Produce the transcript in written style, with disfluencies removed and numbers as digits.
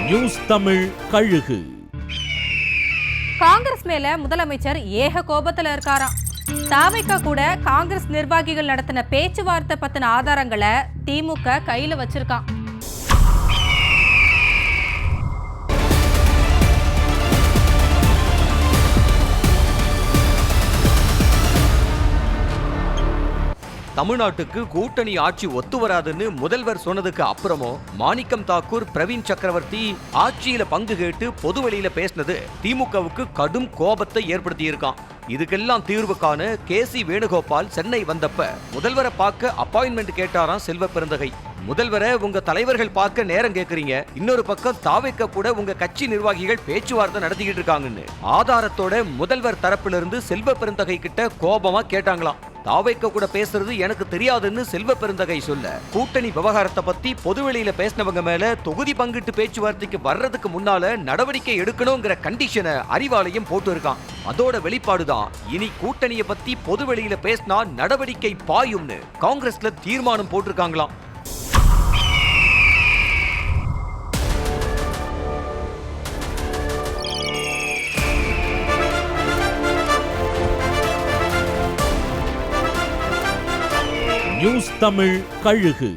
News Tamil கழுகு. காங்கிரஸ் மேல முதலமைச்சர் ஏக கோபத்துல இருக்காராம். தாவேகா கூட காங்கிரஸ் நிர்வாகிகள் நடத்தின பேச்சுவார்த்தை பத்தின ஆதாரங்களை திமுக கையில வச்சிருக்கான். தமிழ்நாட்டுக்கு கூட்டணி ஆட்சி ஒத்து வராதுன்னு முதல்வர் சொன்னதுக்கு அப்புறமும் மாணிக்கம் தாக்கூர், பிரவீன் சக்கரவர்த்தி ஆட்சியில பங்கு கேட்டு பொதுவெளியில பேசினது திமுகவுக்கு கடும் கோபத்தை ஏற்படுத்தி இருக்கான். இதுக்கெல்லாம் தீர்வு காண KC வேணுகோபால் சென்னை வந்தப்ப முதல்வரை பார்க்க அப்பாயின்மெண்ட் கேட்டாராம் செல்வ பெருந்தகை. முதல்வரை உங்க தலைவர்கள் பார்க்க நேரம் கேக்குறீங்க, இன்னொரு பக்கம் தாவேக்க கூட உங்க கட்சி நிர்வாகிகள் பேச்சுவார்த்தை நடத்திக்கிட்டு இருக்காங்கன்னு ஆதாரத்தோட முதல்வர் தரப்பிலிருந்து செல்வ பெருந்தகை கிட்ட கோபமா கேட்டாங்களாம். தாவேக்க கூட பேசுறது எனக்கு தெரியாதுன்னு செல்வ பெருந்தகை சொல்ல, கூட்டணி விவகாரத்தை பத்தி பொதுவெளியில பேசினவங்க மேல தொகுதி பங்கிட்டு பேச்சுவார்த்தைக்கு வர்றதுக்கு முன்னால நடவடிக்கை எடுக்கணுங்கிற கண்டிஷனை அறிவாலயம் போட்டு இருக்கான். அதோட வெளிப்பாடுதான் இனி கூட்டணியை பத்தி பொதுவெளியில பேசினா நடவடிக்கை பாயும்னு காங்கிரஸ்ல தீர்மானம் போட்டிருக்காங்களாம். நியூஸ் தமிழ் கழுகு.